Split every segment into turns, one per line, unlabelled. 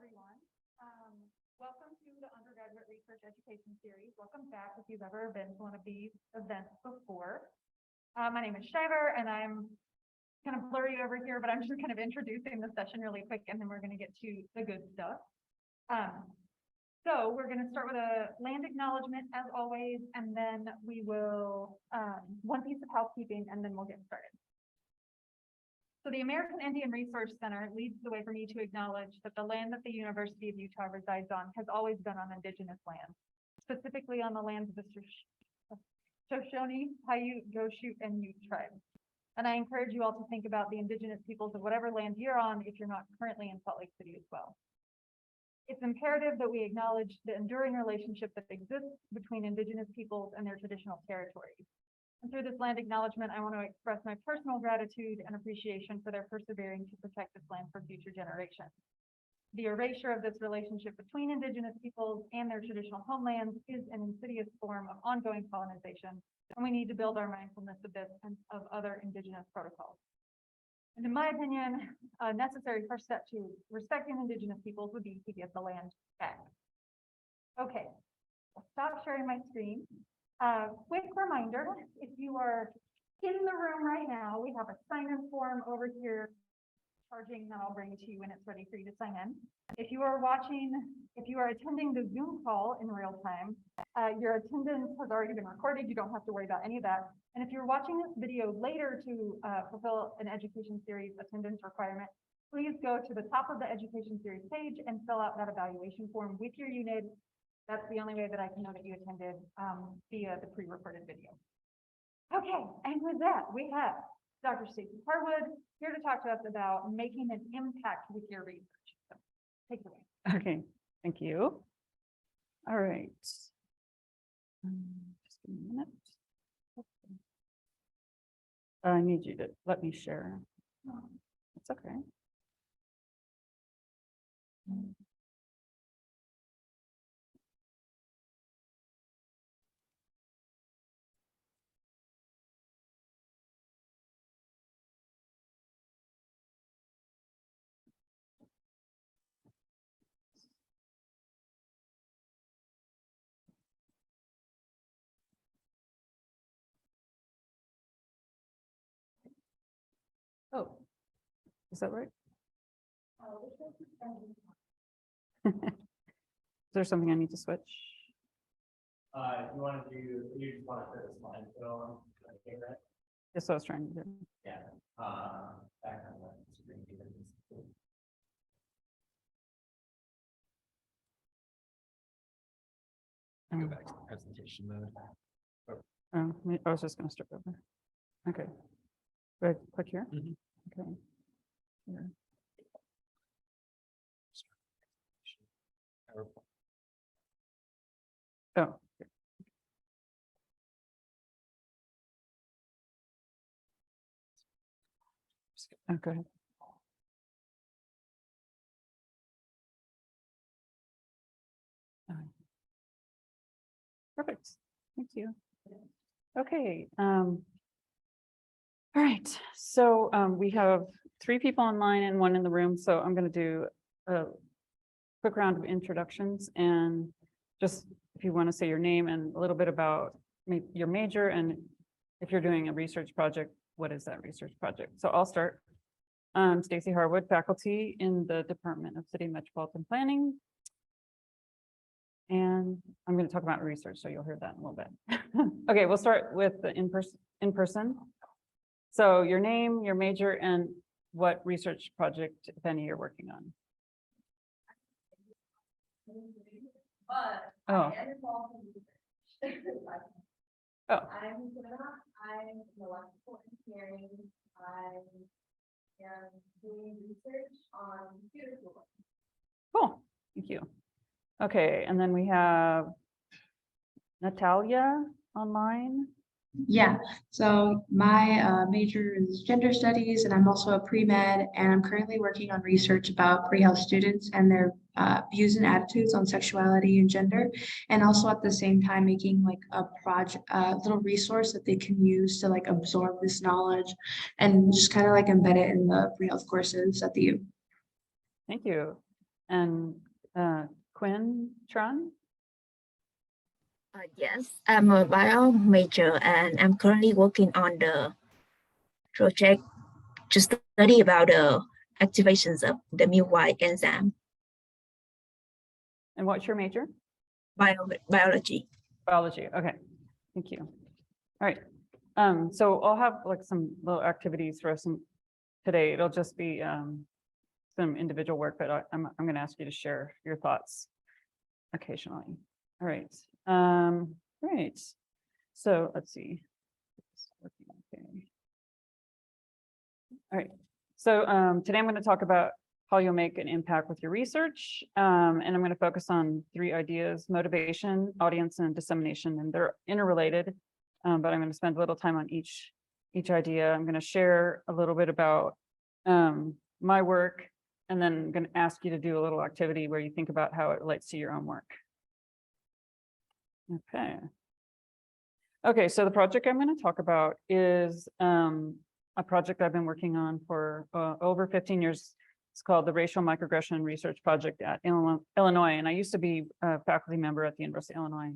everyone. Welcome to the Undergraduate Research Education Series. Welcome back if you've ever been to one of these events before. My name is Shiver, and I'm kind of blurry over here, but I'm just kind of introducing the session really quick, and then we're going to get to the good stuff. So we're going to start with a land acknowledgement, as always, and then we will, one piece of housekeeping, and then we'll get started. So the American Indian Resource Center leads the way for me to acknowledge that the land that the University of Utah resides on has always been on indigenous land, specifically on the lands of the Shoshone, Paiute, Goshute, and Ute tribes. And I encourage you all to think about the indigenous peoples of whatever land you're on if you're not currently in Salt Lake City as well. It's imperative that we acknowledge the enduring relationship that exists between indigenous peoples and their traditional territories. And through this land acknowledgement, I want to express my personal gratitude and appreciation for their persevering to protect this land for future generations. The erasure of this relationship between indigenous peoples and their traditional homelands is an insidious form of ongoing colonization, and we need to build our mindfulness of this and of other indigenous protocols. And in my opinion, a necessary first step to respecting indigenous peoples would be to get the land back. Okay, I'll stop sharing my screen. Quick reminder, if you are in the room right now, we have a sign-in form over here charging that I'll bring to you when it's ready for you to sign in. If you are attending the Zoom call in real time, your attendance has already been recorded. You don't have to worry about any of that. And if you're watching this video later to fulfill an education series attendance requirement, please go to the top of the education series page and fill out that evaluation form with your unit. That's the only way that I can know that you attended via the pre-recorded video. Okay, and with that, we have Dr. Stacy Harwood here to talk to us about making an impact with your research. So, take it away.
Okay, thank you. All right. Just give me a minute. I need you to let me share. It's okay. Oh, is that right? Is there something I need to switch?
You want to do, you just want to put a slide on, okay, right?
That's what I was trying to do.
Yeah. Back on the screen. Go back to the presentation mode.
I was just going to start over. Okay. Go ahead, click here. Okay. Here. Oh. Okay. Perfect. Thank you. Okay. All right. So we have 3 people online and 1 in the room. So I'm going to do a quick round of introductions, and just if you want to say your name and a little bit about your major, and if you're doing a research project, what is that research project? So I'll start. Stacy Harwood, faculty in the Department of City and Metropolitan Planning. And I'm going to talk about research, so you'll hear that in a little bit. Okay, we'll start with the in-person. So your name, your major, and what research project, if any, you're working on.
But
Oh.
I am involved in research.
Oh.
I'm in electrical engineering. I am doing research on computer cooling.
Cool, thank you. Okay, and then we have Natalia online.
Yeah, so my major is gender studies, and I'm also a pre-med, and I'm currently working on research about pre-health students and their views and attitudes on sexuality and gender, and also at the same time making like a project, a little resource that they can use to like absorb this knowledge and just kind of like embed it in the pre-health courses at the U.
Thank you. And Quinn Tran?
Yes, I'm a bio major and I'm currently working on the project to study about the activations of the mu-white enzyme,
And what's your major?
biology.
Biology. Okay, thank you. All right. So I'll have like some little activities for us today. It'll just be some individual work, but I'm going to ask you to share your thoughts occasionally. All right. Right. So let's see. Okay. All right. So today I'm going to talk about how you'll make an impact with your research. And I'm going to focus on 3 ideas: motivation, audience, and dissemination. And they're interrelated, but I'm going to spend a little time on each idea. I'm going to share a little bit about my work, and then I'm going to ask you to do a little activity where you think about how it relates to your own work. Okay. Okay, so the project I'm going to talk about is a project I've been working on for over 15 years. It's called the Racial Microaggression Research Project at Illinois. And I used to be a faculty member at the University of Illinois.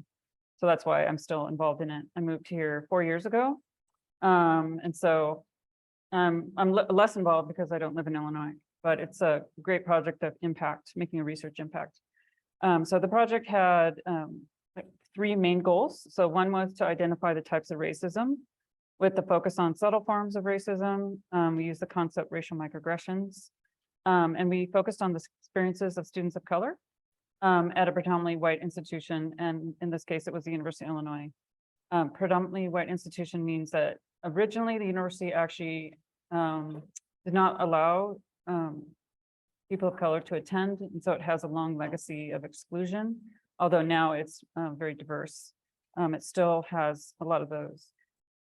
So that's why I'm still involved in it. I moved here 4 years ago. And so I'm less involved because I don't live in Illinois, but it's a great project of impact, making a research impact. So the project had 3 main goals. So one was to identify the types of racism with the focus on subtle forms of racism. We used the concept racial microaggressions. And we focused on the experiences of students of color at a predominantly white institution. And in this case, it was the University of Illinois. Predominantly white institution means that originally the university actually did not allow people of color to attend. And so it has a long legacy of exclusion, although now it's very diverse. It still has a lot of those.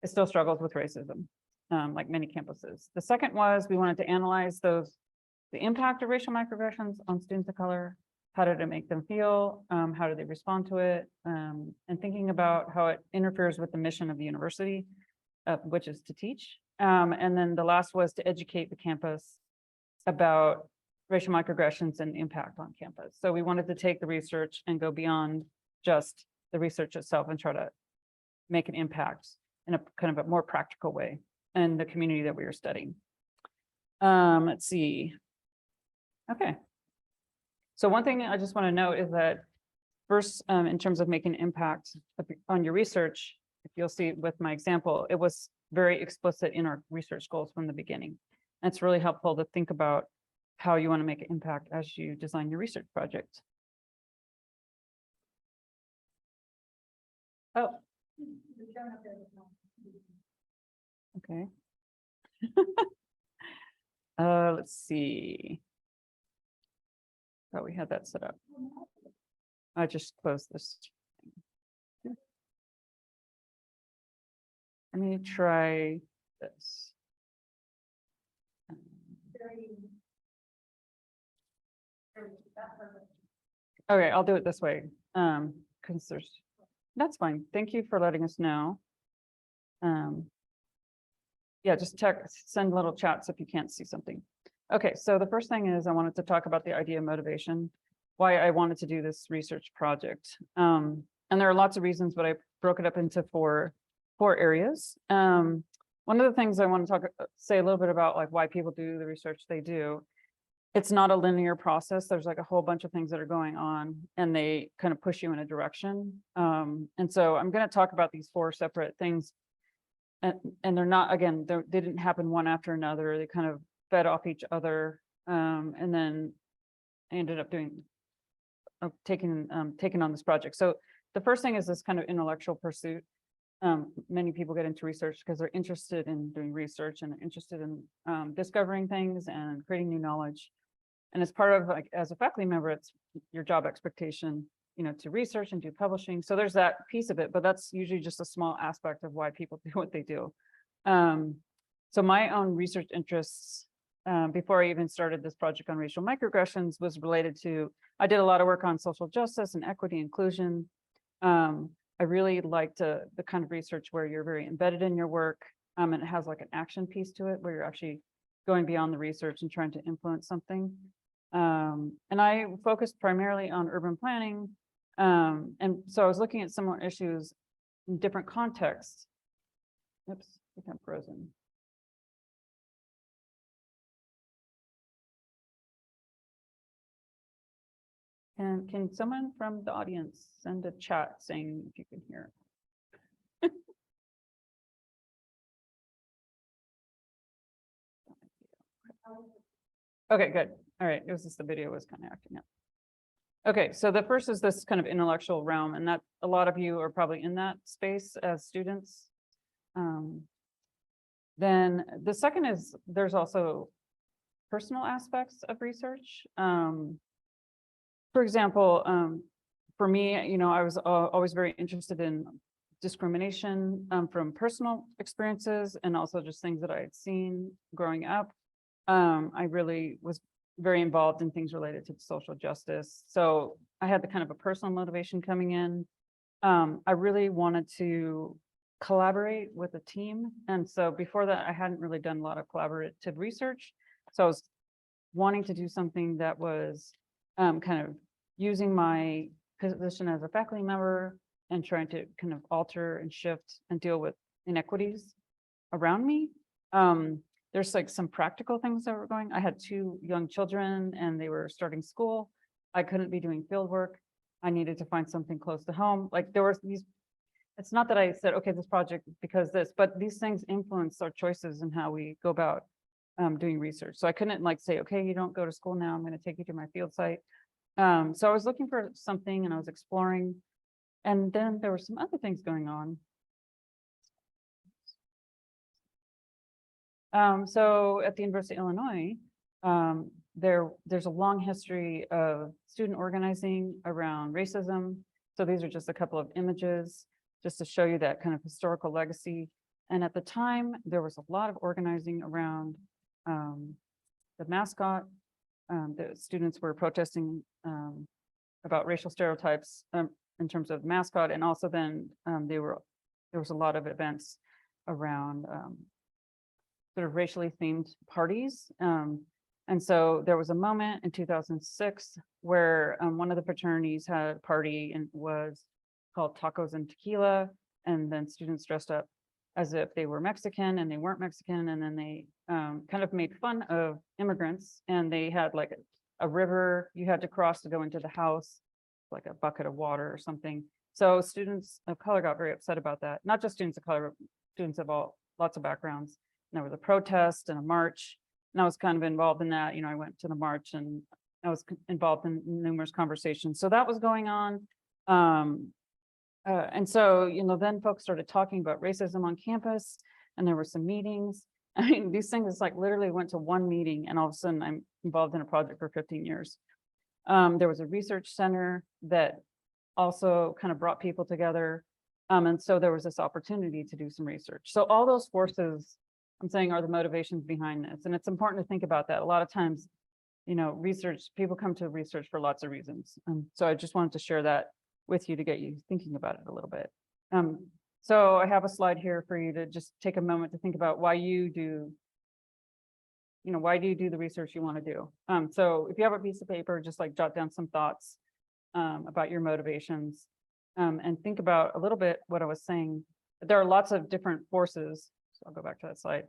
It still struggles with racism, like many campuses. The second was we wanted to analyze the impact of racial microaggressions on students of color. How did it make them feel? How do they respond to it? And thinking about how it interferes with the mission of the university, which is to teach. And then the last was to educate the campus about racial microaggressions and impact on campus. So we wanted to take the research and go beyond just the research itself and try to make an impact in a kind of a more practical way in the community that we were studying. Let's see. Okay. So one thing I just want to note is that first, in terms of making an impact on your research, if you'll see with my example, it was very explicit in our research goals from the beginning. And it's really helpful to think about how you want to make an impact as you design your research project. Oh. Okay. Let's see. Oh, we had that set up. I just closed this. Let me try this. Okay, I'll do it this way. Because that's fine. Thank you for letting us know. Yeah, just send little chats if you can't see something. Okay, so the first thing is I wanted to talk about the idea of motivation, why I wanted to do this research project. And there are lots of reasons, but I broke it up into four areas. One of the things I want to say a little bit about, like, why people do the research they do. It's not a linear process. There's like a whole bunch of things that are going on and they kind of push you in a direction. And so I'm going to talk about these 4 separate things. And they're not, again, they didn't happen one after another. They kind of fed off each other. And then I ended up taking on this project. So the first thing is this kind of intellectual pursuit. Many people get into research because they're interested in doing research and interested in discovering things and creating new knowledge. And as part of, like, as a faculty member, it's your job expectation, you know, to research and do publishing. So there's that piece of it, but that's usually just a small aspect of why people do what they do. So my own research interests, before I even started this project on racial microaggressions, was related to, I did a lot of work on social justice and equity inclusion. I really liked the kind of research where you're very embedded in your work, and it has like an action piece to it where you're actually going beyond the research and trying to influence something. And I focused primarily on urban planning. And so I was looking at similar issues in different contexts. Oops, I think I'm frozen. And can someone from the audience send a chat saying if you can hear? Okay, good. All right, it was just the video was kind of acting up. Okay, so the first is this kind of intellectual realm, and that a lot of you are probably in that space as students. Then the second is there's also personal aspects of research. For example, for me, you know, I was always very interested in discrimination from personal experiences and also just things that I had seen growing up. I really was very involved in things related to social justice. So I had the kind of a personal motivation coming in. I really wanted to collaborate with a team. And so before that, I hadn't really done a lot of collaborative research. So I was wanting to do something that was kind of using my position as a faculty member and trying to kind of alter and shift and deal with inequities around me. There's like some practical things that were going. I had 2 young children and they were starting school. I couldn't be doing field work. I needed to find something close to home. Like there were these, it's not that I said, okay, this project because this, but these things influence our choices and how we go about doing research. So I couldn't like say, okay, you don't go to school now, I'm going to take you to my field site. So I was looking for something and I was exploring. And then there were some other things going on. So at the University of Illinois, there's a long history of student organizing around racism. So these are just a couple of images just to show you that kind of historical legacy. And at the time, there was a lot of organizing around the mascot. The students were protesting about racial stereotypes in terms of mascot, and also then there was a lot of events around sort of racially themed parties. And so there was a moment in 2006 where one of the fraternities had a party and was called Tacos and Tequila. And then students dressed up as if they were Mexican and they weren't Mexican. And then they kind of made fun of immigrants. And they had like a river you had to cross to go into the house, like a bucket of water or something. So students of color got very upset about that. Not just students of color, students of lots of backgrounds. And there was a protest and a march. And I was kind of involved in that. You know, I went to the march and I was involved in numerous conversations. So that was going on. And so, you know, then folks started talking about racism on campus and there were some meetings. I mean, these things like literally went to one meeting and all of a sudden I'm involved in a project for 15 years. There was a research center that also kind of brought people together. And so there was this opportunity to do some research. So all those forces I'm saying are the motivations behind this. And it's important to think about that. A lot of times, you know, people come to research for lots of reasons. So I just wanted to share that with you to get you thinking about it a little bit. So I have a slide here for you to just take a moment to think about why you do, you know, why do you do the research you want to do? So if you have a piece of paper, just like jot down some thoughts about your motivations and think about a little bit what I was saying. There are lots of different forces. So I'll go back to that slide.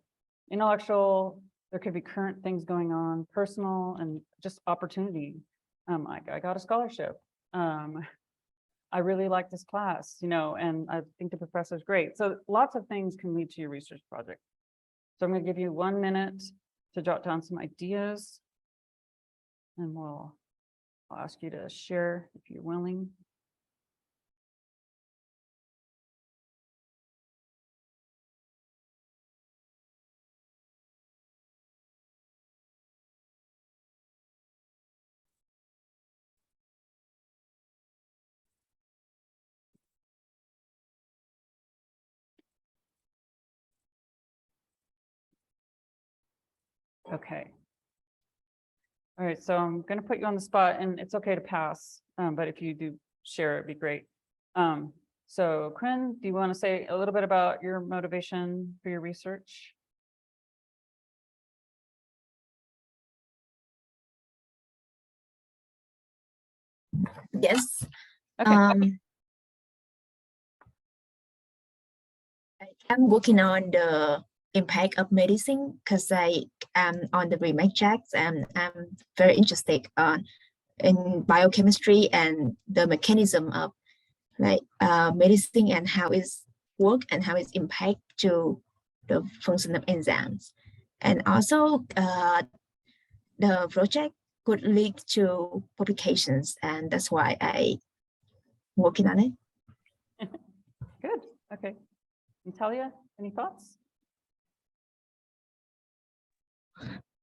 Intellectual, there could be current things going on, personal, and just opportunity. I got a scholarship. I really like this class, you know, and I think the professor's great. So lots of things can lead to your research project. So I'm going to give you 1 minute to jot down some ideas, and I'll ask you to share if you're willing. Okay. All right, so I'm going to put you on the spot and it's okay to pass, but if you do share, it'd be great. So Quinn, do you want to say a little bit about your motivation for your research?
Yes.
Okay.
I'm working on the impact of medicine because I am on the research tracks and I'm very interested in biochemistry and the mechanism of medicine and how it's work and how it's impact to the function of enzymes. And also the project could lead to publications, and that's why I working on it.
Good. Okay. Natalia, any thoughts?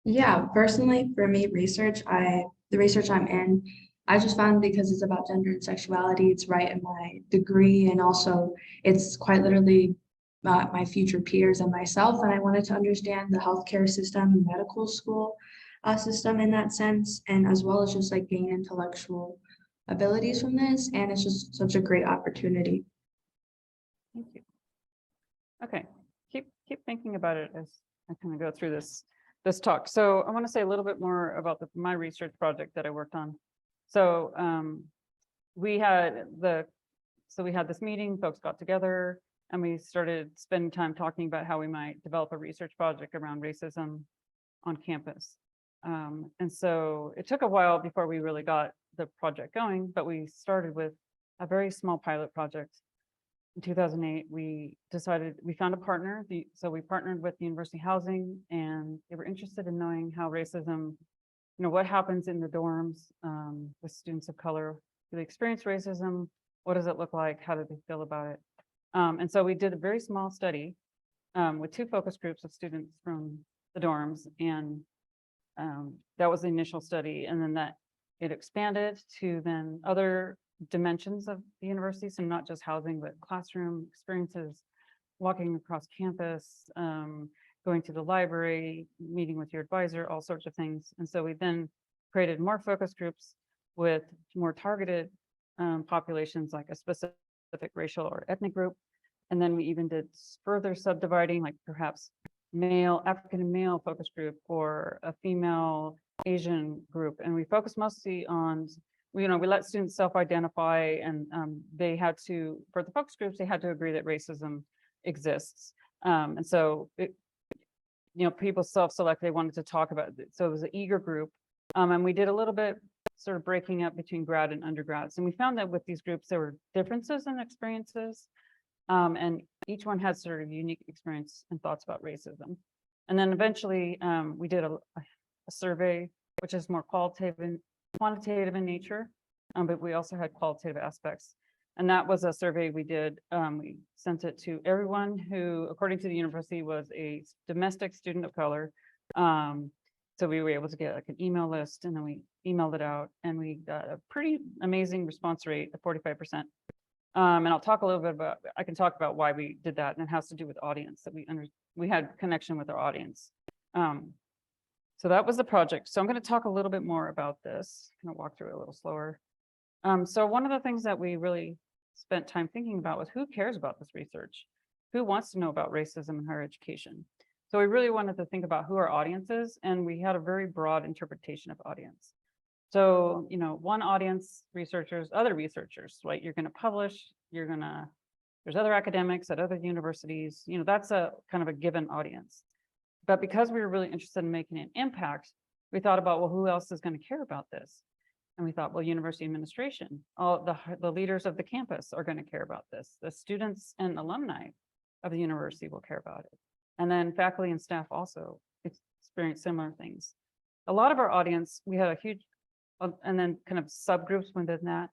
Yeah, personally, for me, the research I'm in, I just found because it's about gender and sexuality, it's right in my degree, and also it's quite literally my future peers and myself. And I wanted to understand the healthcare system, and medical school system in that sense, and as well as just like gain intellectual abilities from this. And it's just such a great opportunity.
Thank you. Okay, keep thinking about it as I kind of go through this talk. So I want to say a little bit more about my research project that I worked on. So we had this meeting, folks got together, and we started spending time talking about how we might develop a research project around racism on campus. And so it took a while before we really got the project going, but we started with a very small pilot project. In 2008, we found a partner. So we partnered with the University Housing, and they were interested in knowing how racism, what happens in the dorms with students of color. Do they experience racism? What does it look like? How do they feel about it? And so we did a very small study with 2 focus groups of students from the dorms, and that was the initial study. And then it expanded to then other dimensions of the university, so not just housing, but classroom experiences, walking across campus, going to the library, meeting with your advisor, all sorts of things. And so we then created more focus groups with more targeted populations, like a specific racial or ethnic group. And then we even did further subdividing, like perhaps African male focus group or a female Asian group. And we focused mostly on, we let students self-identify, and they had to, for the focus groups, they had to agree that racism exists. And so people self-select, they wanted to talk about it. So it was an eager group. And we did a little bit sort of breaking up between grad and undergrads. And we found that with these groups, there were differences in experiences. And each one had sort of unique experience and thoughts about racism. And then eventually we did a survey, which is more quantitative in nature, but we also had qualitative aspects. And that was a survey we did. We sent it to everyone who, according to the university, was a domestic student of color. So we were able to get like an email list, and then we emailed it out, and we got a pretty amazing response rate of 45%. And I'll talk a little bit about, I can talk about why we did that, and it has to do with audience, that we had connection with our audience. So that was the project. So I'm going to talk a little bit more about this. I'm going to walk through it a little slower. So one of the things that we really spent time thinking about was, who cares about this research? Who wants to know about racism in higher education? So we really wanted to think about who our audience is, and we had a very broad interpretation of audience. So, one audience, researchers, other researchers, right? You're going to publish, there's other academics at other universities, that's a kind of a given audience. But because we were really interested in making an impact, we thought about, well, who else is going to care about this? And we thought, well, university administration, all the leaders of the campus are going to care about this. The students and alumni of the university will care about it. And then faculty and staff also experience similar things. A lot of our audience, we had a huge, and then kind of subgroups within that.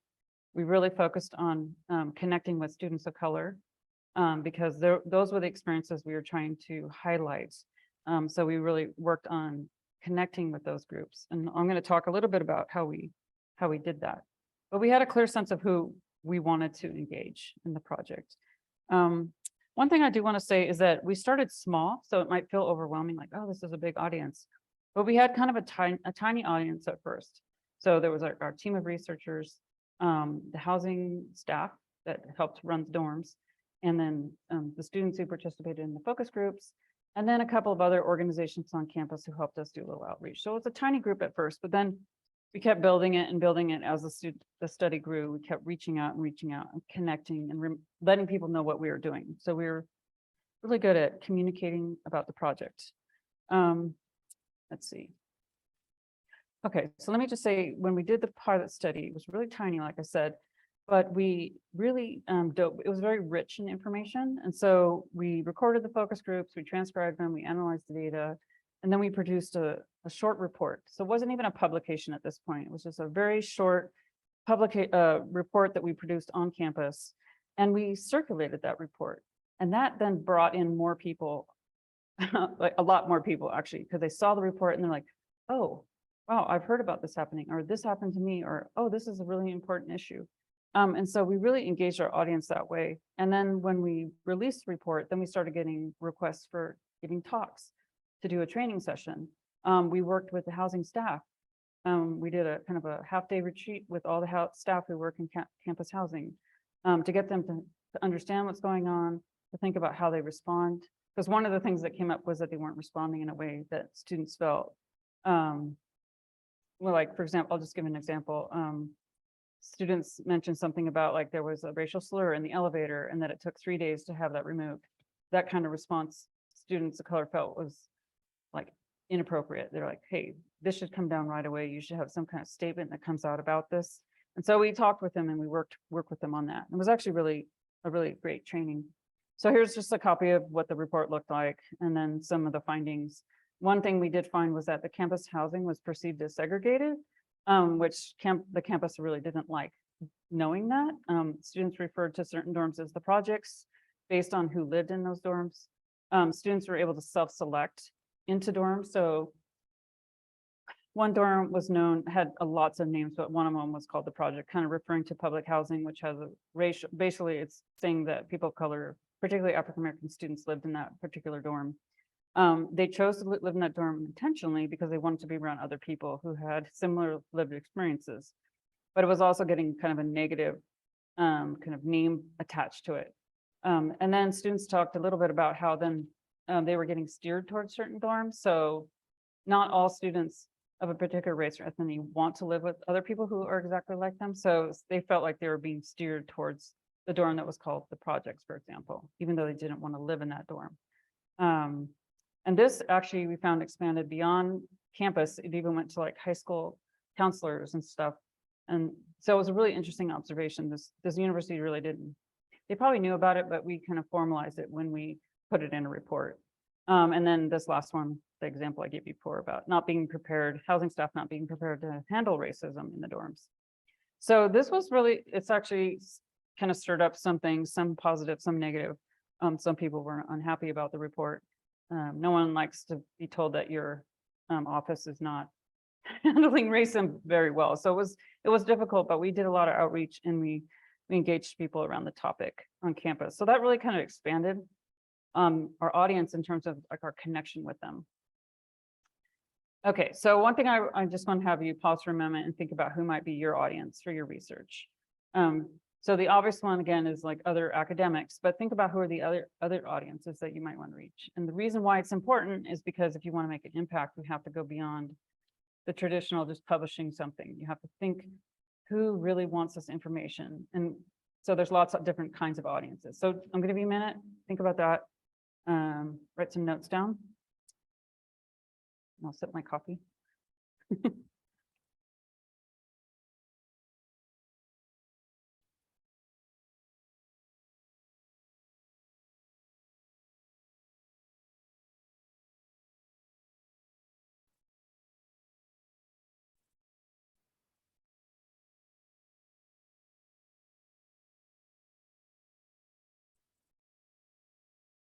We really focused on connecting with students of color because those were the experiences we were trying to highlight. So we really worked on connecting with those groups. And I'm going to talk a little bit about how we did that. But we had a clear sense of who we wanted to engage in the project. One thing I do want to say is that we started small, so it might feel overwhelming, like, oh, this is a big audience. But we had kind of a tiny audience at first. So there was our team of researchers, the housing staff that helped run the dorms, and then the students who participated in the focus groups, and then a couple of other organizations on campus who helped us do a little outreach. So it's a tiny group at first, but then we kept building it and building it as the study grew. We kept reaching out and connecting and letting people know what we were doing. So we were really good at communicating about the project. Let's see. Okay, so let me just say, when we did the pilot study, it was really tiny, like I said, but we really, it was very rich in information. And so we recorded the focus groups, we transcribed them, we analyzed the data, and then we produced a short report. So it wasn't even a publication at this point. It was just a very short report that we produced on campus. And we circulated that report. And that then brought in more people, like a lot more people actually, because they saw the report and they're like, oh, wow, I've heard about this happening, or this happened to me, or, oh, this is a really important issue. And so we really engaged our audience that way. And then when we released the report, then we started getting requests for giving talks to do a training session. We worked with the housing staff. We did a kind of a half-day retreat with all the staff who work in campus housing to get them to understand what's going on, to think about how they respond. Because one of the things that came up was that they weren't responding in a way that students felt. Well, like, for example, I'll just give an example. Students mentioned something about like there was a racial slur in the elevator and that it took 3 days to have that removed. That kind of response students of color felt was like inappropriate. They're like, hey, this should come down right away. You should have some kind of statement that comes out about this. And so we talked with them and we worked with them on that. It was actually a really great training. So here's just a copy of what the report looked like and then some of the findings. One thing we did find was that the campus housing was perceived as segregated, which the campus really didn't like knowing that. Students referred to certain dorms as the projects based on who lived in those dorms. Students were able to self-select into dorms. So one dorm was had lots of names, but one of them was called the project, kind of referring to public housing, which has a racial, basically it's saying that people of color, particularly African-American students, lived in that particular dorm. They chose to live in that dorm intentionally because they wanted to be around other people who had similar lived experiences, but it was also getting kind of a negative kind of name attached to it. And then students talked a little bit about how then they were getting steered towards certain dorms. So not all students of a particular race or ethnicity want to live with other people who are exactly like them. So they felt like they were being steered towards the dorm that was called the projects, for example, even though they didn't want to live in that dorm. And this actually we found expanded beyond campus. It even went to like high school counselors and stuff. And so it was a really interesting observation. This university really didn't, they probably knew about it, but we kind of formalized it when we put it in a report. And then this last one, the example I gave you before about not being prepared, housing staff not being prepared to handle racism in the dorms. So this was really, it's actually kind of stirred up some things, some positive, some negative. Some people were unhappy about the report. No one likes to be told that your office is not handling racism very well. So it was difficult, but we did a lot of outreach and we engaged people around the topic on campus. So that really kind of expanded our audience in terms of like our connection with them. Okay, so one thing I just want to have you pause for a moment and think about who might be your audience for your research. So the obvious one again is like other academics, but think about who are the other audiences that you might want to reach. And the reason why it's important is because if you want to make an impact, we have to go beyond the traditional just publishing something. You have to think who really wants this information. And so there's lots of different kinds of audiences. So I'm going to be a minute, think about that, write some notes down. I'll sip my coffee.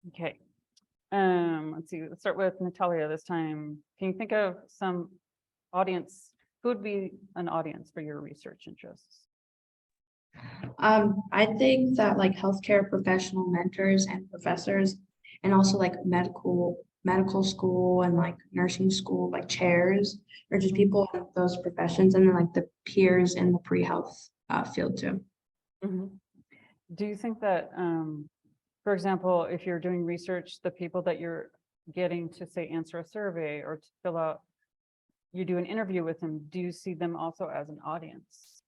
Okay. Let's see, let's start with Natalia this time. Can you think of some audience, who would be an audience for your research interests?
I think that like healthcare professional mentors and professors, and also like medical school and like nursing school, like chairs, or just people in those professions, and then like the peers in the pre-health field too.
Mm-hmm. Do you think that, for example, if you're doing research, the people that you're getting to say answer a survey or to fill out you do an interview with them, do you see them also as an audience?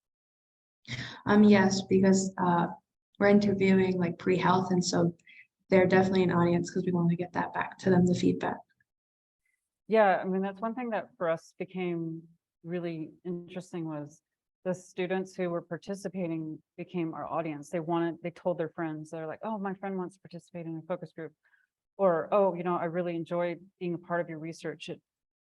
Yes, because we're interviewing like pre-health, and so they're definitely an audience because we want to get that back to them, the feedback.
Yeah, I mean, that's one thing that for us became really interesting was the students who were participating became our audience. They told their friends, they're like, oh, my friend wants to participate in a focus group. Or, oh, I really enjoyed being a part of your research. It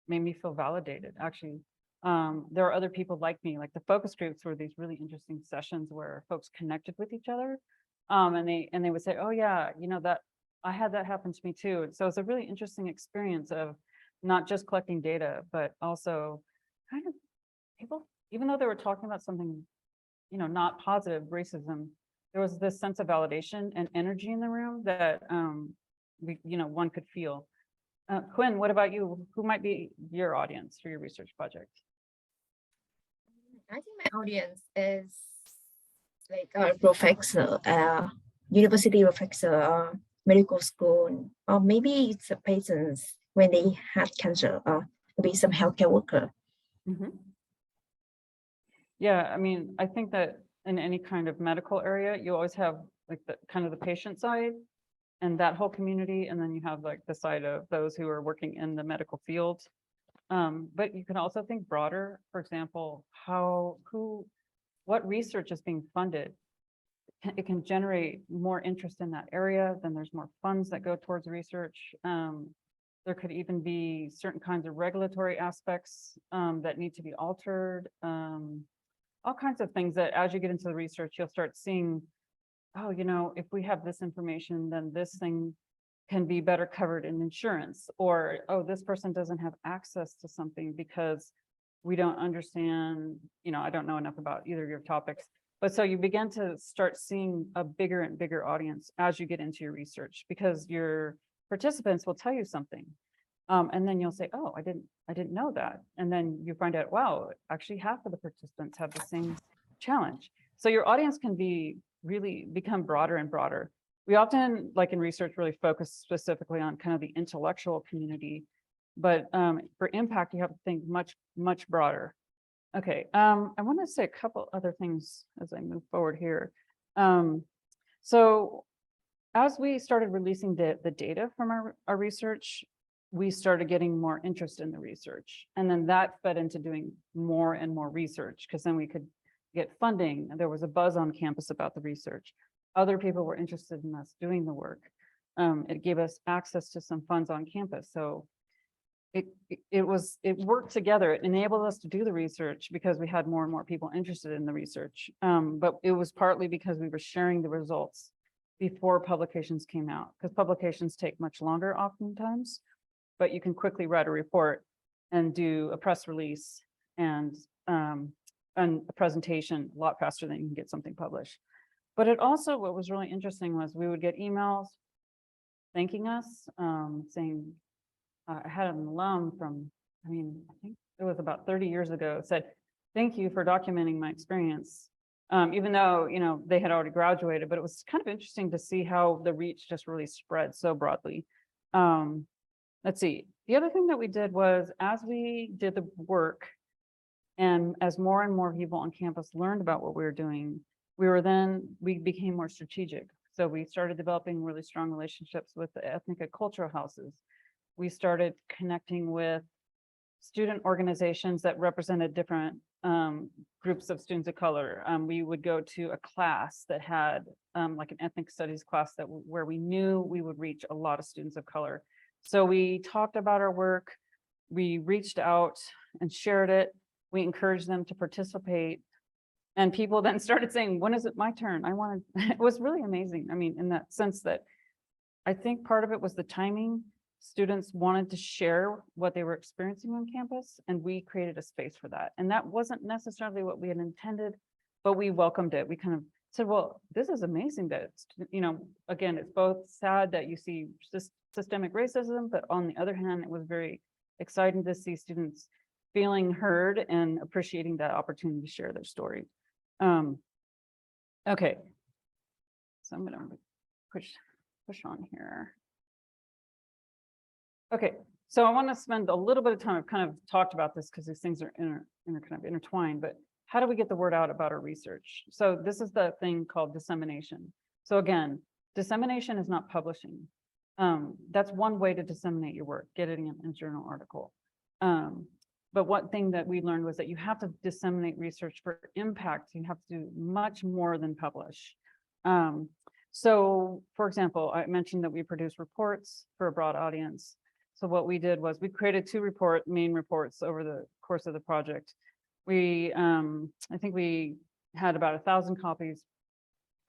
made me feel validated. Actually, there are other people like me, like the focus groups were these really interesting sessions where folks connected with each other. And they would say, oh yeah, that I had that happen to me too. So it's a really interesting experience of not just collecting data, but also kind of people, even though they were talking about something, not positive, racism, there was this sense of validation and energy in the room that one could feel. Quinn, what about you? Who might be your audience for your research project?
I think my audience is like a professor, university professor, or medical school, or maybe it's the patients when they had cancer, or maybe some healthcare worker.
Mhm. Yeah, I mean, I think that in any kind of medical area, you always have like the kind of the patient side and that whole community, and then you have like the side of those who are working in the medical field. But you can also think broader, for example, what research is being funded. It can generate more interest in that area, then there's more funds that go towards research. There could even be certain kinds of regulatory aspects that need to be altered. All kinds of things that as you get into the research, you'll start seeing, oh, if we have this information, then this thing can be better covered in insurance, or, oh, this person doesn't have access to something because we don't understand, I don't know enough about either of your topics. But so you begin to start seeing a bigger and bigger audience as you get into your research, because your participants will tell you something. And then you'll say, oh, I didn't know that. And then you find out, wow, actually half of the participants have the same challenge. So your audience can really become broader and broader. We often, like in research, really focus specifically on kind of the intellectual community, but for impact, you have to think much, much broader. Okay, I want to say a couple other things as I move forward here. So as we started releasing the data from our research, we started getting more interest in the research. And then that fed into doing more and more research, because then we could get funding. There was a buzz on campus about the research. Other people were interested in us doing the work. It gave us access to some funds on campus. So it worked together. It enabled us to do the research because we had more and more people interested in the research. But it was partly because we were sharing the results before publications came out, because publications take much longer oftentimes, but you can quickly write a report and do a press release and a presentation a lot faster than you can get something published. But it also, what was really interesting was we would get emails thanking us, saying, I had an alum from, I think it was about 30 years ago, said, thank you for documenting my experience. Even though, they had already graduated, but it was kind of interesting to see how the reach just really spread so broadly. Let's see. The other thing that we did was, as we did the work and as more and more people on campus learned about what we were doing, we became more strategic. So we started developing really strong relationships with the ethnic and cultural houses. We started connecting with student organizations that represented different groups of students of color. We would go to a class that had like an ethnic studies class where we knew we would reach a lot of students of color. So we talked about our work, we reached out and shared it. We encouraged them to participate. And people then started saying, when is it my turn? It was really amazing. I mean, in that sense that I think part of it was the timing. Students wanted to share what they were experiencing on campus, and we created a space for that. And that wasn't necessarily what we had intended, but we welcomed it. We kind of said, well, this is amazing that, again, it's both sad that you see systemic racism, but on the other hand, it was very exciting to see students feeling heard and appreciating that opportunity to share their story. Okay, so I'm gonna push on here. Okay, So I want to spend a little bit of time, I've kind of talked about this because these things are kind of intertwined, but how do we get the word out about our research? So this is the thing called dissemination. So again, dissemination is not publishing. That's one way to disseminate your work, get it in a journal article. But one thing that we learned was that you have to disseminate research for impact. You have to do much more than publish. So for example, I mentioned that we produce reports for a broad audience. So what we did was we created two main reports over the course of the project. We, I think we had about 1,000 copies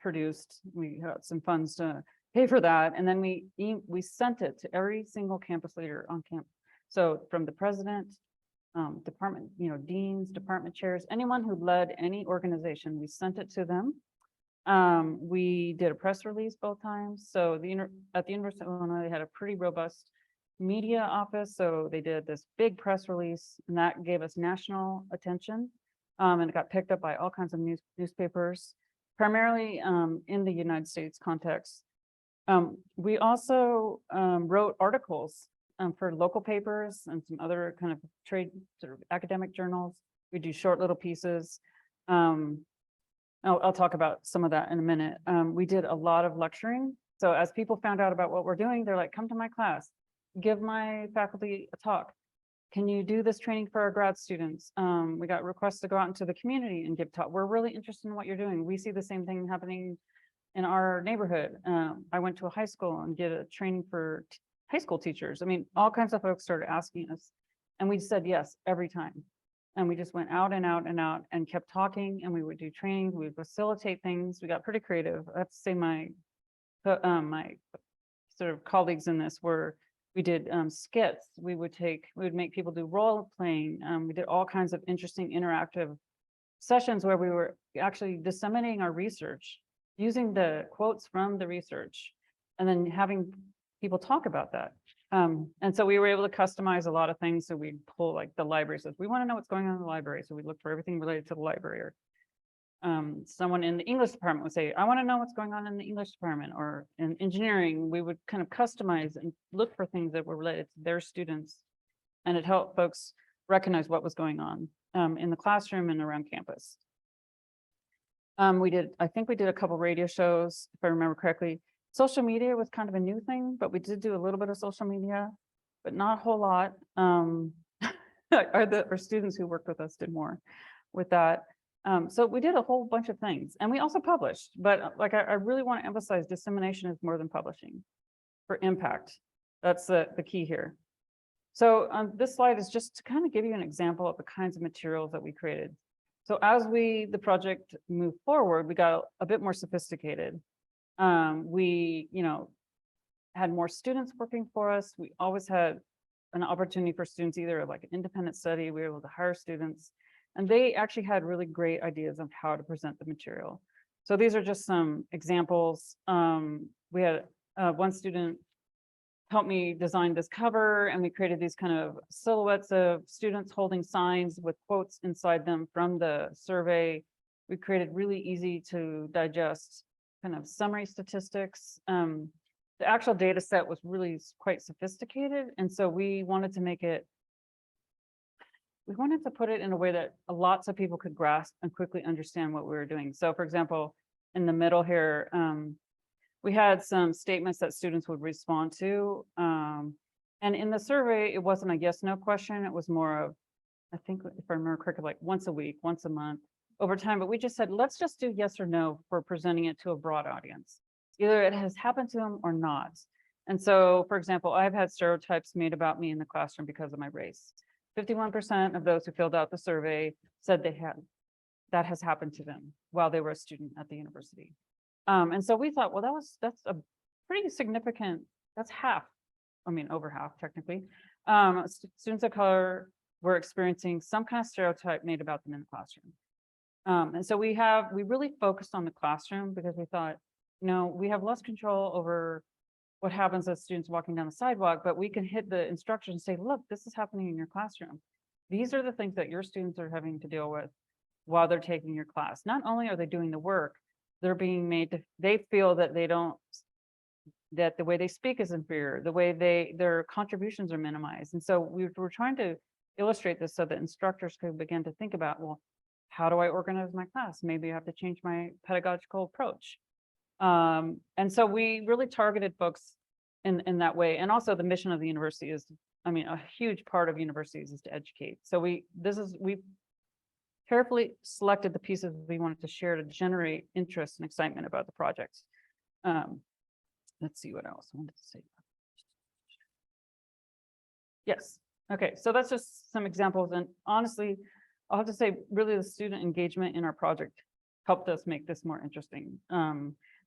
produced. We got some funds to pay for that. And then we sent it to every single campus leader on campus. So from the president, department, deans, department chairs, anyone who led any organization, we sent it to them. We did a press release both times. So at the University of Illinois, they had a pretty robust media office. So they did this big press release and that gave us national attention. And it got picked up by all kinds of newspapers, primarily in the United States context. We also wrote articles for local papers and some other kind of trade sort of academic journals. We do short little pieces. I'll talk about some of that in a minute. We did a lot of lecturing. So as people found out about what we're doing, they're like, come to my class, give my faculty a talk. Can you do this training for our grad students? We got requests to go out into the community and give talk. We're really interested in what you're doing. We see the same thing happening in our neighborhood. I went to a high school and did a training for high school teachers. I mean, all kinds of folks started asking us and we said yes every time. And we just went out and out and out and kept talking and we would do trainings, we would facilitate things. We got pretty creative. I have to say my sort of colleagues in this were, we did skits. We would make people do role playing. We did all kinds of interesting interactive sessions where we were actually disseminating our research, using the quotes from the research, and then having people talk about that. And so we were able to customize a lot of things. So we'd pull like the library says, we want to know what's going on in the library. So we look for everything related to the library. Or someone in the English department would say, I want to know what's going on in the English department. Or in engineering, we would kind of customize and look for things that were related to their students. And it helped folks recognize what was going on in the classroom and around campus. I think we did a couple radio shows, if I remember correctly. Social media was kind of a new thing, but we did do a little bit of social media, but not a whole lot. Our students who worked with us did more with that. So we did a whole bunch of things and we also published, but like I really want to emphasize dissemination is more than publishing for impact. That's the key here. So this slide is just to kind of give you an example of the kinds of materials that we created. So as the project moved forward, we got a bit more sophisticated. We, had more students working for us. We always had an opportunity for students, either like an independent study, we were able to hire students, and they actually had really great ideas of how to present the material. So these are just some examples. We had one student helped me design this cover, and we created these kind of silhouettes of students holding signs with quotes inside them from the survey. We created really easy to digest kind of summary statistics. The actual data set was really quite sophisticated. And so we wanted to put it in a way that lots of people could grasp and quickly understand what we were doing. So for example, in the middle here, we had some statements that students would respond to. And in the survey, it wasn't a yes, no question. It was more of, I think if I remember correctly, like once a week, once a month, over time. But we just said, let's just do yes or no for presenting it to a broad audience. Either it has happened to them or not. And so, for example, I've had stereotypes made about me in the classroom because of my race. 51% of those who filled out the survey said that has happened to them while they were a student at the university. And so we thought, well, that's a pretty significant, that's half, I mean, over half technically. Students of color were experiencing some kind of stereotype made about them in the classroom. And so we really focused on the classroom because we thought, we have less control over what happens as students walking down the sidewalk, but we can hit the instructor and say, look, this is happening in your classroom. These are the things that your students are having to deal with while they're taking your class. Not only are they doing the work, they're being made to, they feel that they don't that the way they speak is inferior, the way their contributions are minimized. And so we're trying to illustrate this so that instructors could begin to think about, well, how do I organize my class? Maybe I have to change my pedagogical approach. And so we really targeted folks in that way. And also the mission of the university is, I mean, a huge part of universities is to educate. So we carefully selected the pieces we wanted to share to generate interest and excitement about the project. Let's see what else I wanted to say. Yes. Okay. So that's just some examples. And honestly, I'll have to say, really, the student engagement in our project helped us make this more interesting.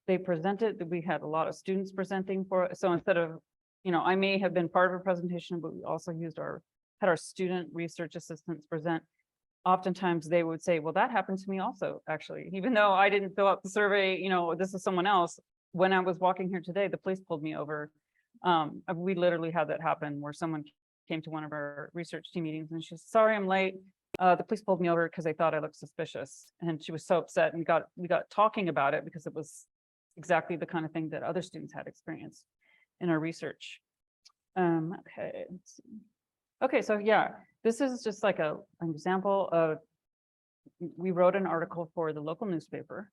They presented, we had a lot of students presenting for it. So instead of, I may have been part of a presentation, but we also had our student research assistants present. Oftentimes they would say, well, that happened to me also, actually, even though I didn't fill out the survey, this is someone else. When I was walking here today, the police pulled me over. We literally had that happen where someone came to one of our research team meetings and she said, sorry, I'm late. The police pulled me over because they thought I looked suspicious. And she was so upset, and we got talking about it because it was exactly the kind of thing that other students had experienced in our research. Okay, let's see. Okay, so yeah, this is just like an example of, we wrote an article for the local newspaper.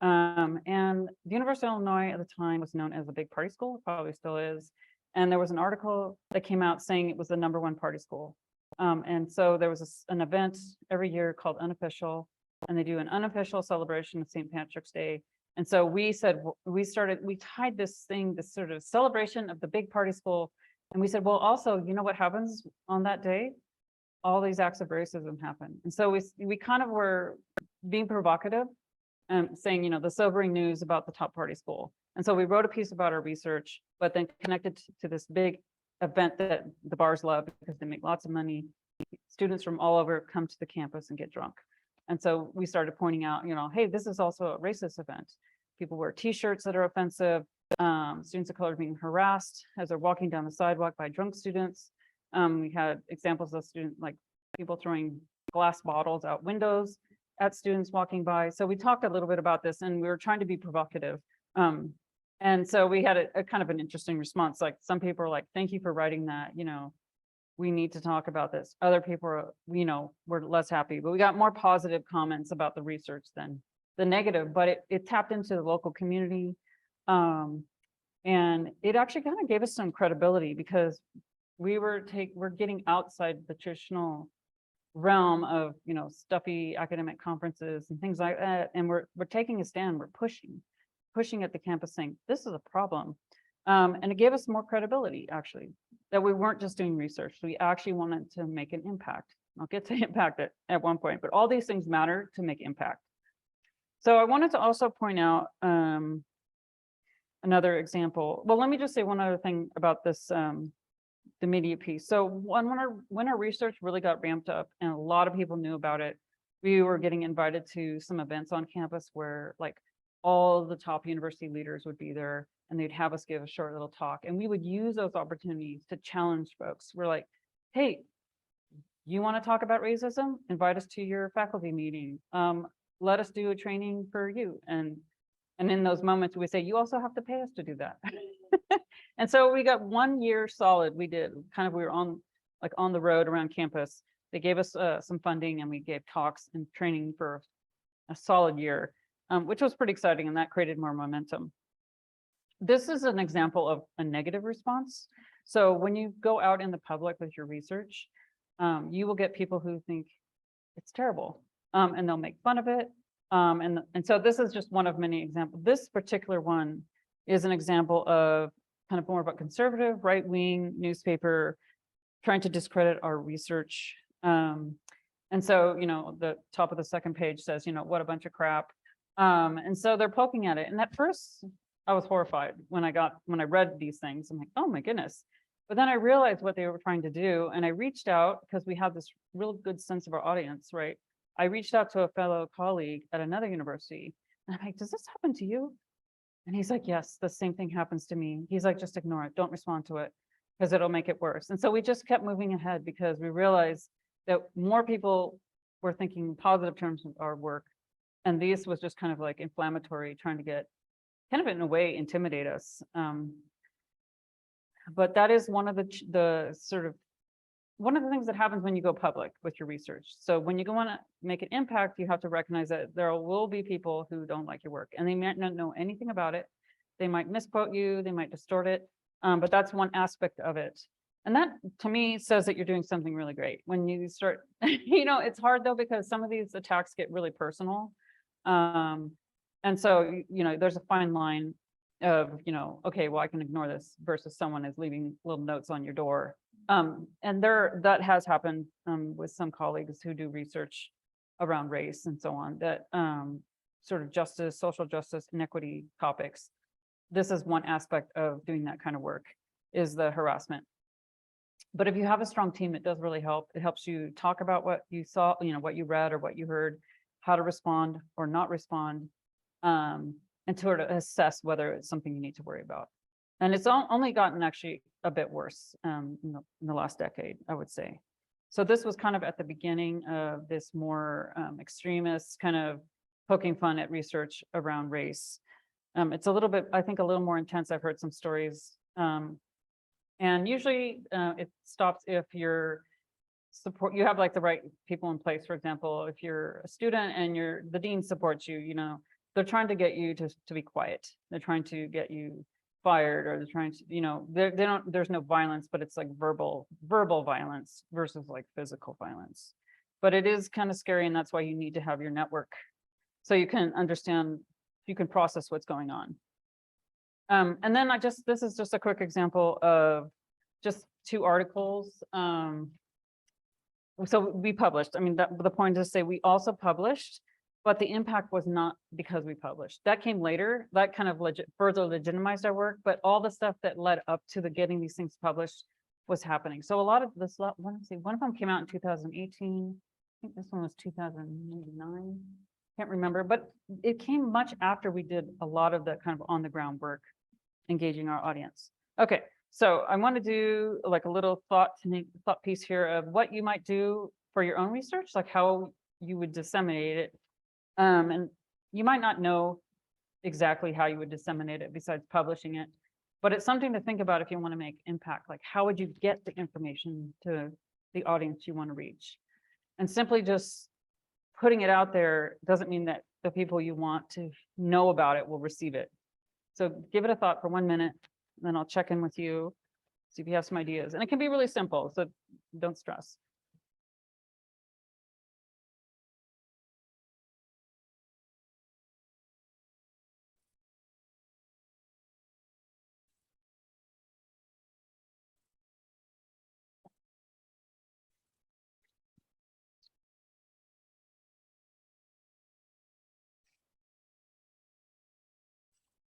And the University of Illinois at the time was known as a big party school, probably still is. And there was an article that came out saying it was the #1 party school. And so there was an event every year called Unofficial, and they do an unofficial celebration of St. Patrick's Day. And so we said, we tied this sort of celebration of the big party school. And we said, well, also, you know what happens on that day? All these acts of racism happen. And so we kind of were being provocative and saying, the sobering news about the top party school. And so we wrote a piece about our research, but then connected to this big event that the bars love because they make lots of money. Students from all over come to the campus and get drunk. And so we started pointing out, hey, this is also a racist event. People wear t-shirts that are offensive. Students of color being harassed as they're walking down the sidewalk by drunk students. We had examples of students, like people throwing glass bottles out windows at students walking by. So we talked a little bit about this, and we were trying to be provocative. And so we had a kind of an interesting response. Like some people are like, thank you for writing that, we need to talk about this. Other people are, were less happy, but we got more positive comments about the research than the negative, but it tapped into the local community. And it actually kind of gave us some credibility because we're getting outside the traditional realm of, stuffy academic conferences and things like that. And we're taking a stand, we're pushing at the campus saying, this is a problem. And it gave us more credibility, actually, that we weren't just doing research. We actually wanted to make an impact. I'll get to impact it at one point, but all these things matter to make impact. So I wanted to also point out another example. Well, let me just say one other thing about this, the media piece. So when our research really got ramped up and a lot of people knew about it, we were getting invited to some events on campus where like all the top university leaders would be there and they'd have us give a short little talk. And we would use those opportunities to challenge folks. We're like, hey, you want to talk about racism? Invite us to your faculty meeting. Let us do a training for you. And in those moments, we say, you also have to pay us to do that. And so we got 1 year solid. We did kind of, we were on the road around campus. They gave us some funding and we gave talks and training for a solid year, which was pretty exciting, and that created more momentum. This is an example of a negative response. So when you go out in the public with your research, you will get people who think it's terrible, and they'll make fun of it. And so this is just one of many examples. This particular one is an example of kind of more of a conservative right-wing newspaper trying to discredit our research. And so, the top of the second page says, what a bunch of crap. And so they're poking at it. And at first I was horrified when I read these things. I'm like, oh my goodness. But then I realized what they were trying to do. And I reached out because we have this real good sense of our audience, right? I reached out to a fellow colleague at another university. And I'm like, does this happen to you? And he's like, yes, the same thing happens to me. He's like, just ignore it. Don't respond to it because it'll make it worse. And so we just kept moving ahead because we realized that more people were thinking positive terms of our work. And this was just kind of like inflammatory, trying to get kind of in a way intimidate us. But that is one of the sort of, one of the things that happens when you go public with your research. So when you want to make an impact, you have to recognize that there will be people who don't like your work, and they might not know anything about it. They might misquote you, they might distort it, but that's one aspect of it. And that, to me, says that you're doing something really great. When you start, it's hard though, because some of these attacks get really personal. And so, there's a fine line of, okay, well, I can ignore this versus someone is leaving little notes on your door. And that has happened with some colleagues who do research around race and so on, that sort of justice, social justice, inequity topics. This is one aspect of doing that kind of work, is the harassment. But if you have a strong team, it does really help. It helps you talk about what you saw, what you read or what you heard, how to respond or not respond, and to assess whether it's something you need to worry about. And it's only gotten actually a bit worse in the last decade, I would say. So this was kind of at the beginning of this more extremist kind of poking fun at research around race. It's a little bit, I think, a little more intense. I've heard some stories. And usually it stops if you have like the right people in place. For example, if you're a student and the dean supports you, they're trying to get you to be quiet. They're trying to get you fired, or they're trying to, there's no violence, but it's like verbal violence versus like physical violence. But it is kind of scary, and that's why you need to have your network so you can understand, you can process what's going on. And then this is just a quick example of just 2 articles. So we published, the point is to say we also published, but the impact was not because we published. That came later. That kind of further legitimized our work, but all the stuff that led up to getting these things published was happening. So a lot of this, one of them came out in 2018. I think this one was 2009. Can't remember, but it came much after we did a lot of the kind of on the ground work, engaging our audience. Okay, so I want to do like a little thought piece here of what you might do for your own research, like how you would disseminate it. And you might not know exactly how you would disseminate it besides publishing it, but it's something to think about if you want to make impact. Like, how would you get the information to the audience you want to reach? And simply just putting it out there doesn't mean that the people you want to know about it will receive it. So give it a thought for 1 minute, and then I'll check in with you, see if you have some ideas. And it can be really simple, so don't stress.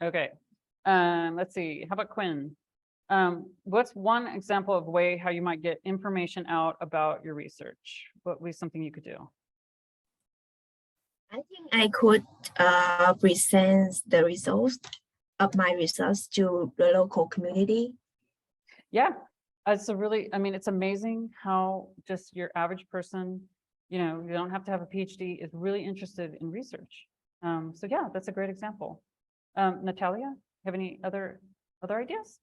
Okay, let's see, how about Quinn? What's one example of way how you might get information out about your research? What would be something you could do?
I think I could present the results of my research to the local community.
Yeah, it's it's amazing how just your average person, you don't have to have a PhD, is really interested in research. So yeah, that's a great example. Natalia, have any other ideas?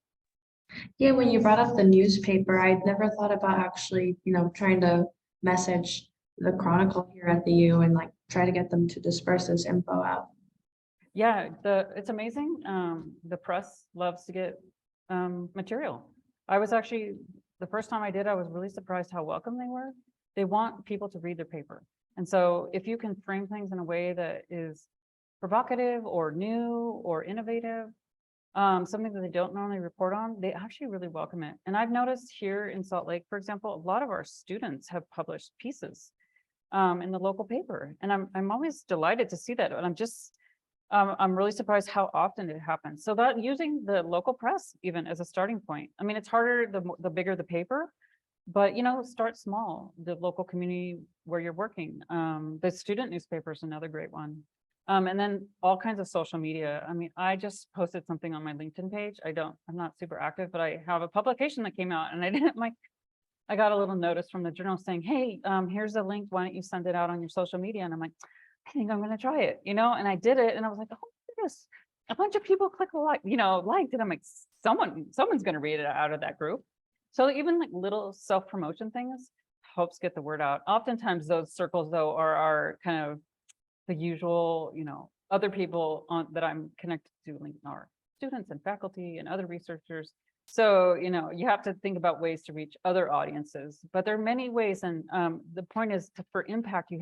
Yeah, when you brought up the newspaper, I'd never thought about actually, trying to message the Chronicle here at the U and like try to get them to disperse this info out.
Yeah, it's amazing. The press loves to get material. I was actually, the first time I did, I was really surprised how welcome they were. They want people to read their paper. And so if you can frame things in a way that is provocative or new or innovative, something that they don't normally report on, they actually really welcome it. And I've noticed here in Salt Lake, for example, a lot of our students have published pieces in the local paper. And I'm always delighted to see that. And I'm really surprised how often it happens. So that using the local press even as a starting point. It's harder the bigger the paper, but start small. The local community where you're working. The student newspaper is another great one. And then all kinds of social media. I just posted something on my LinkedIn page. I'm not super active, but I have a publication that came out, and I got a little notice from the journal saying, hey, here's a link. Why don't you send it out on your social media? And I'm like, I think I'm going to try it, and I did it. And I was like, oh, this. a bunch of people click liked it. I'm like, someone's gonna read it out of that group. So even like little self-promotion things helps get the word out. Oftentimes those circles though are our kind of the usual, other people that I'm connected to are students and faculty and other researchers. So, you have to think about ways to reach other audiences, but there are many ways. And the point is for impact, you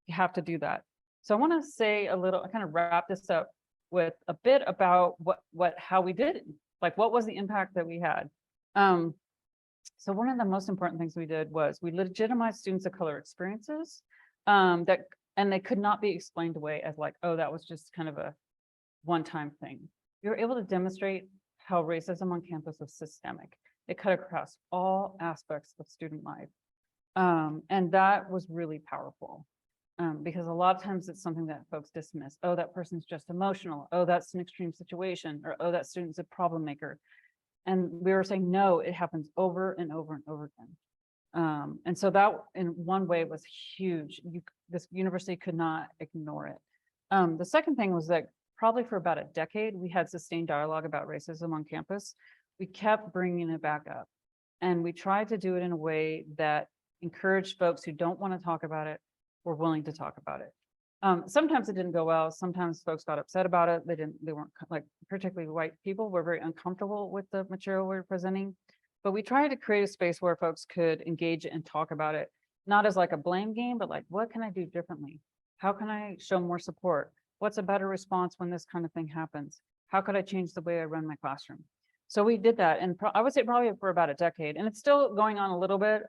have to do that. So I want to say kind of wrap this up with a bit about how we did it. Like, what was the impact that we had? So one of the most important things we did was we legitimized students of color experiences and they could not be explained away as like, oh, that was just kind of a one-time thing. We were able to demonstrate how racism on campus was systemic. It cut across all aspects of student life. And that was really powerful because a lot of times it's something that folks dismiss. Oh, that person's just emotional. Oh, that's an extreme situation. Or, oh, that student's a problem maker. And we were saying, no, it happens over and over and over again. And so that in one way was huge. This university could not ignore it. The second thing was that probably for about a decade, we had sustained dialogue about racism on campus. We kept bringing it back up. And we tried to do it in a way that encouraged folks who don't want to talk about it were willing to talk about it. Sometimes it didn't go well. Sometimes folks got upset about it. They weren't, like, particularly white people were very uncomfortable with the material we were presenting. But we tried to create a space where folks could engage and talk about it, not as like a blame game, but like, what can I do differently? How can I show more support? What's a better response when this kind of thing happens? How could I change the way I run my classroom? So we did that, and I would say probably for about a decade, and it's still going on a little bit,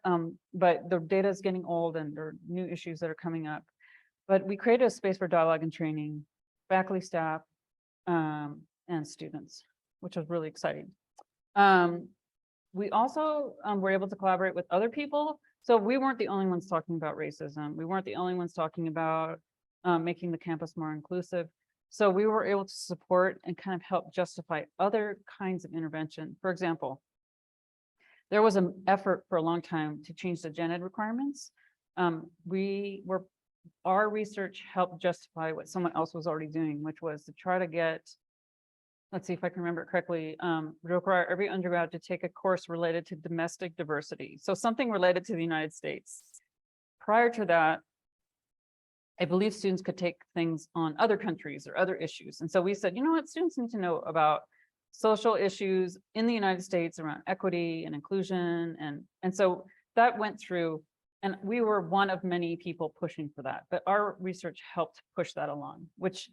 but the data is getting old and there are new issues that are coming up. But we created a space for dialogue and training, faculty, staff, and students, which was really exciting. We also were able to collaborate with other people. So we weren't the only ones talking about racism. We weren't the only ones talking about making the campus more inclusive. So we were able to support and kind of help justify other kinds of intervention. For example, there was an effort for a long time to change the gen ed requirements. Our research helped justify what someone else was already doing, which was to try to get, let's see if I can remember it correctly, require every undergrad to take a course related to domestic diversity. So something related to the United States. Prior to that, I believe students could take things on other countries or other issues. And so we said, you know what, students need to know about social issues in the United States around equity and inclusion. And so that went through, and we were one of many people pushing for that. But our research helped push that along, which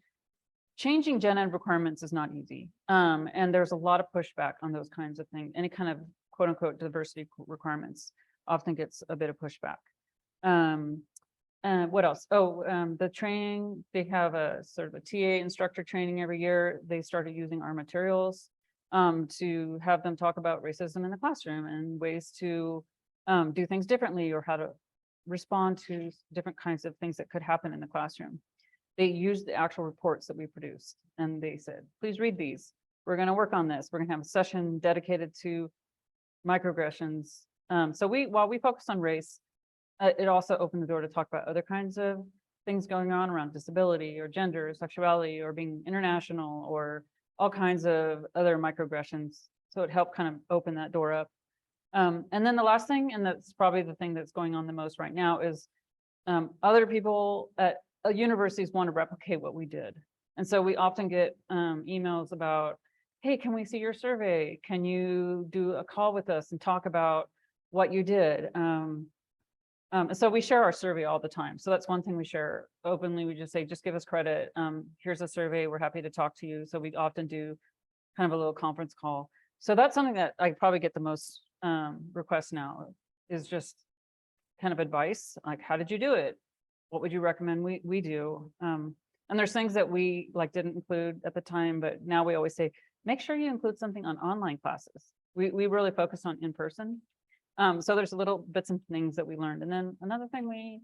changing gen ed requirements is not easy. And there's a lot of pushback on those kinds of things. Any kind of quote unquote diversity requirements often gets a bit of pushback. What else? The training, they have a sort of a TA instructor training every year. They started using our materials to have them talk about racism in the classroom and ways to do things differently or how to respond to different kinds of things that could happen in the classroom. They used the actual reports that we produced and they said, please read these. We're going to work on this. We're going to have a session dedicated to microaggressions. So while we focused on race, it also opened the door to talk about other kinds of things going on around disability or gender, sexuality, or being international, or all kinds of other microaggressions. So it helped kind of open that door up. And then the last thing, and that's probably the thing that's going on the most right now, is other people at universities want to replicate what we did. And so we often get emails about, hey, can we see your survey? Can you do a call with us and talk about what you did? So we share our survey all the time. So that's one thing we share openly. We just say, just give us credit. Here's a survey. We're happy to talk to you. So we often do kind of a little conference call. So that's something that I probably get the most requests now, is just kind of advice. Like, how did you do it? What would you recommend we do? And there's things that we didn't include at the time, but now we always say, make sure you include something on online classes. We really focus on in-person. So there's little bits and things that we learned. And then another thing we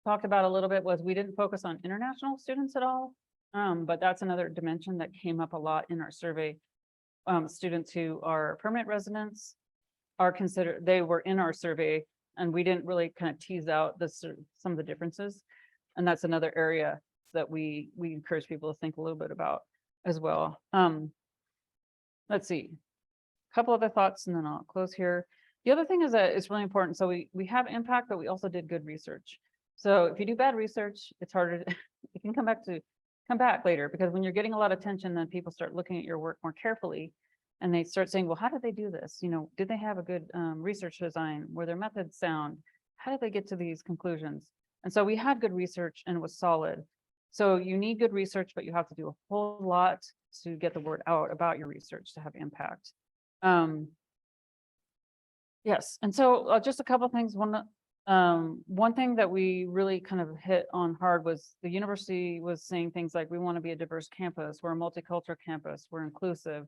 talked about a little bit was we didn't focus on international students at all. But that's another dimension that came up a lot in our survey. Students who are permanent residents are considered, they were in our survey, and we didn't really kind of tease out some of the differences. And that's another area that we encourage people to think a little bit about. as well. Let's see, a couple other thoughts and then I'll close here. The other thing is that it's really important. So we have impact, but we also did good research. So if you do bad research, it's harder, it can come back later, because when you're getting a lot of attention, then people start looking at your work more carefully. And they start saying, well, how did they do this? You know, did they have a good research design? Were their methods sound? How did they get to these conclusions? And so we had good research and it was solid. So you need good research, but you have to do a whole lot to get the word out about your research to have impact. Yes, and so just a couple of things. One thing that we really kind of hit on hard was the university was saying things like, we want to be a diverse campus, we're a multicultural campus, we're inclusive.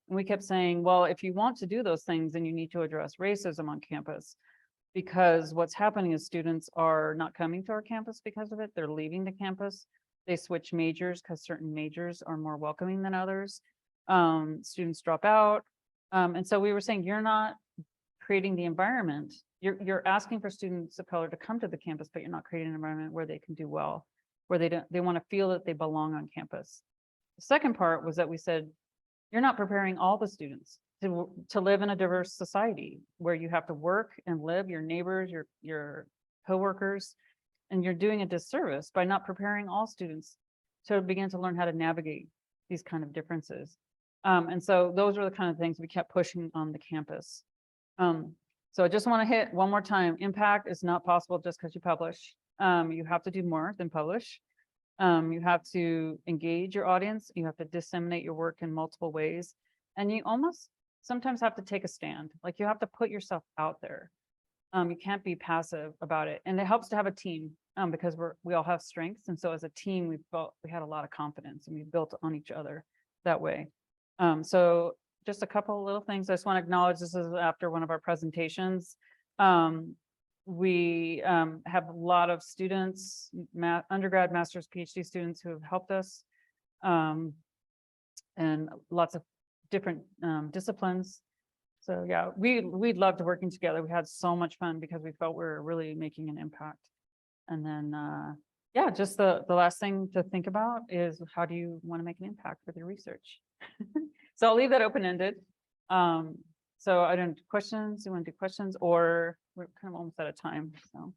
And we kept saying, well, if you want to do those things, then you need to address racism on campus, because what's happening is students are not coming to our campus because of it. They're leaving the campus. They switch majors because certain majors are more welcoming than others. Students drop out. And so we were saying, you're not creating the environment. You're asking for students of color to come to the campus, but you're not creating an environment where they can do well, where they want to feel that they belong on campus. The second part was that we said, you're not preparing all the students to live in a diverse society where you have to work and live, your neighbors, your coworkers, and you're doing a disservice by not preparing all students to begin to learn how to navigate these kind of differences. And so those are the kind of things we kept pushing on the campus. So I just want to hit one more time, impact is not possible just because you publish. You have to do more than publish. You have to engage your audience. You have to disseminate your work in multiple ways. And you almost sometimes have to take a stand. Like you have to put yourself out there. You can't be passive about it. And it helps to have a team because we all have strengths. And so as a team, we had a lot of confidence and we built on each other that way. So just a couple of little things. I just want to acknowledge this is after one of our presentations. We have a lot of students, undergrad, master's, PhD students who have helped us, and lots of different disciplines. So yeah, we loved working together. We had so much fun because we felt we were really making an impact. And then, yeah, just the last thing to think about is, how do you want to make an impact with your research? So I'll leave that open-ended. So I don't questions. You want to do questions, or we're kind of almost out of time. So